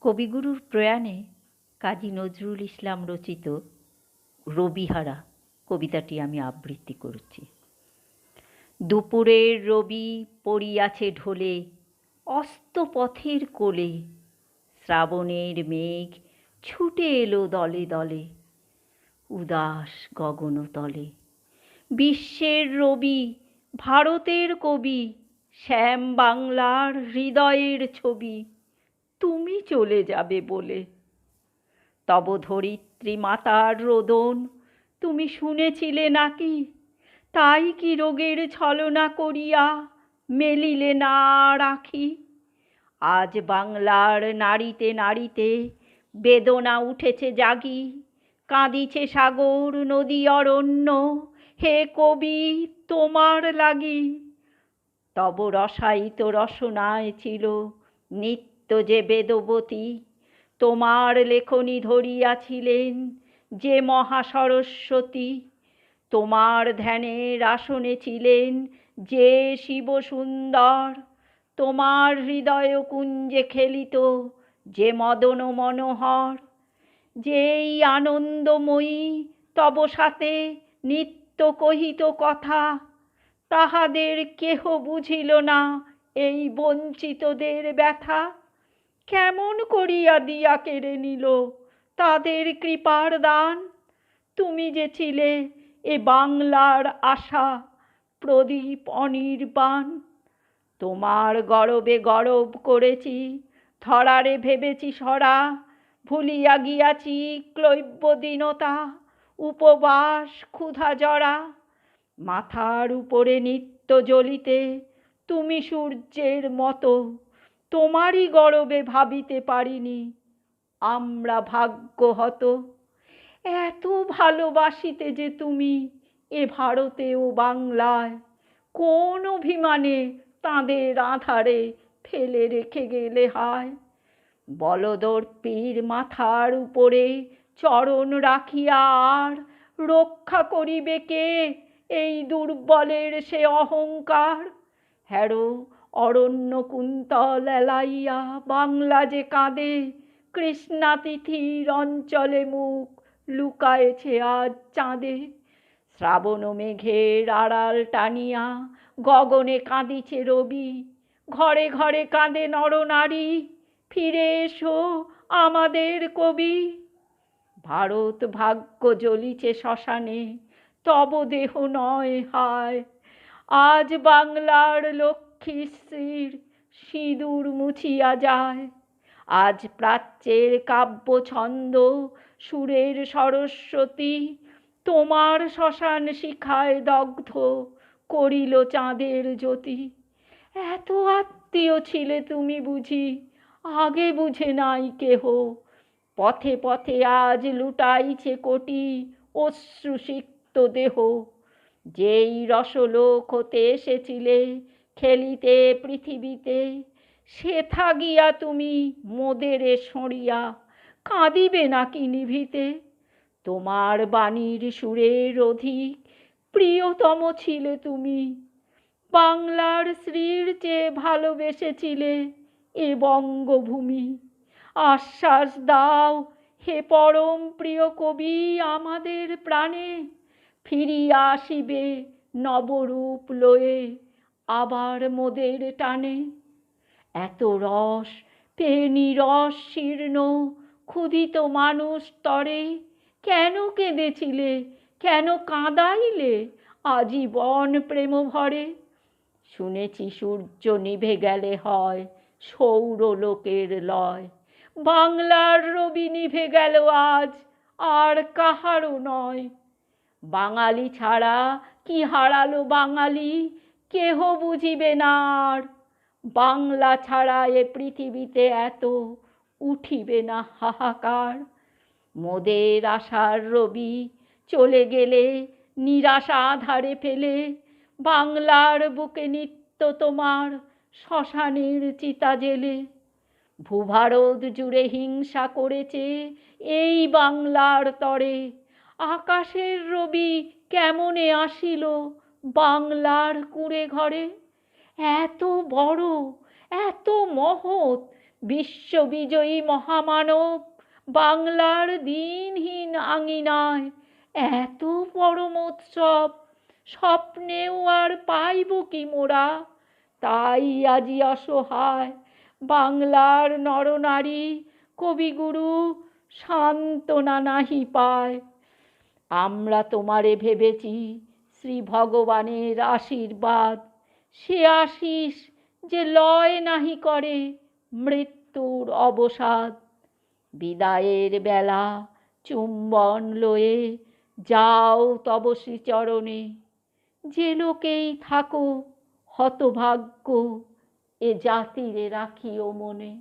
কবিগুরুর প্রয়াণে কাজী নজরুল ইসলাম রচিত রবিহারা কবিতাটি আমি আবৃত্তি করছি। দুপুরের রবি পড়িয়াছে ঢলে, অস্ত পথের কোলে, শ্রাবণের মেঘ ছুটে এলো দলে দলে, উদাস গগনতলে। বিশ্বের রবি, ভারতের কবি, শ্যাম বাংলার হৃদয়ের ছবি, তুমি চলে যাবে বলে। তব ধরিত্রী মাতার রোদন তুমি শুনেছিলে নাকি? তাই কি রোগের ছলনা করিয়া মেলিলে না রাখি? আজ বাংলার নারীতে নারীতে বেদনা উঠেছে জাগি, কাঁদিছে সাগর নদী অরণ্য, হে কবি তোমার লাগি। তব রসায়িত রসনায় ছিল নিত্য যে বেদবতী, তোমার লেখনী ধরিয়াছিলেন যে মহাসরস্বতী। তোমার ধ্যানের আসনে ছিলেন যে শিব সুন্দর, তোমার হৃদয় কুঞ্জে খেলিত যে মদন মনোহর। যেই আনন্দময়ী তব সাথে নিত্য কহিত কথা, তাহাদের কেহ বুঝিল না এই বঞ্চিতদের ব্যথা। কেমন করিয়া দিয়া কেড়ে নিল তাদের কৃপার দান? তুমি যে ছিলে এ বাংলার আশা, প্রদীপ অনির্বাণ। তোমার গরবে গরব করেছি, ধরারে ভেবেছি সরা, ভুলিয়া গিয়াছি ক্লৈব্য দীনতা, উপবাস ক্ষুধা জরা। মাথার উপরে নিত্য জ্বলিতে তুমি সূর্যের মতো, তোমারই গরবে ভাবিতে পারিনি আমরা ভাগ্যহত। এত ভালোবাসিতে যে তুমি এ ভারতে ও বাংলায়, কোন অভিমানে তাঁদের আঁধারে ফেলে রেখে গেলে হায়? বলদর্পীর মাথার উপরে চরণ রাখিয়া আর রক্ষা করিবে কে এই দুর্বলের সে অহংকার? হ্যারো অরণ্য কুন্তল এলাইয়া বাংলা যে কাঁদে, কৃষ্ণাতিথির অঞ্চলে মুখ লুকায়েছে আজ চাঁদে। শ্রাবণ মেঘের আড়াল টানিয়া গগনে কাঁদিছে রবি, ঘরে ঘরে কাঁদে নরনারী, ফিরে এসো আমাদের কবি। ভারত ভাগ্য জ্বলিছে শ্মশানে, তব দেহ নয় হায়। আজ বাংলার লক্ষ্মীশ্রীর সিঁদুর মুছিয়া যায়। আজ প্রাচ্যের কাব্য ছন্দ সুরের সরস্বতী, তোমার শ্মশান শিখায় দগ্ধ করিল চাঁদের জ্যোতি। এত আত্মীয় ছিলে তুমি বুঝি, আগে বুঝে নাই কেহ। পথে পথে আজ লুটাইছে কোটি অশ্রুসিক্ত দেহ। যেই রসলোক হতে এসেছিলে খেলিতে পৃথিবীতে, সেথা গিয়া তুমি মোদেরে সরিয়া কাঁদিবে নাকি নিভিতে? তোমার বাণীর সুরের অধিক প্রিয়তম ছিলে তুমি, বাংলার শ্রীর চেয়ে ভালোবেসেছিলে এ বঙ্গভূমি। আশ্বাস দাও হে পরম প্রিয় কবি আমাদের প্রাণে, ফিরিয়া আসিবে নবরূপ লয়ে আবার মোদের টানে। এত রস পেয়ে নিরস শীর্ণ ক্ষুধিত মানুষ তরে, কেন কেঁদেছিলে, কেন কাঁদাইলে আজীবন প্রেম ভরে? শুনেছি সূর্য নিভে গেলে হয় সৌরলোকের লয়, বাংলার রবি নিভে গেল আজ আর কাহারও নয়। বাঙালি ছাড়া কি হারালো বাঙালি, কেহ বুঝিবে না আর। বাংলা ছাড়া এ পৃথিবীতে এত উঠিবে না হাহাকার। মোদের আশার রবি চলে গেলে নিরাশা আধারে ফেলে, বাংলার বুকে নিত্য তোমার শ্মশানের চিতা জেলে। ভূভারত জুড়ে হিংসা করেছে এই বাংলার তরে, আকাশের রবি কেমনে আসিল বাংলার কুঁড়ে ঘরে? এত বড়, এত মহৎ বিশ্ববিজয়ী মহামানব বাংলার দিনহীন আঙিনায় এত পরমোৎসব স্বপ্নেও আর পাইব কি মোরা? তাই আজি অসহায় বাংলার নরনারী কবিগুরু সান্ত্বনা নাহি পায়। আমরা তোমারে ভেবেছি শ্রী ভগবানের আশীর্বাদ, সে আশিস যে লয় নাহি করে মৃত্যুর অবসাদ। বিদায়ের বেলা চুম্বন লয়ে যাও তব শ্রীচরণে, যে লোকেই থাকো হতভাগ্য এ জাতিরে রাখিও মনে।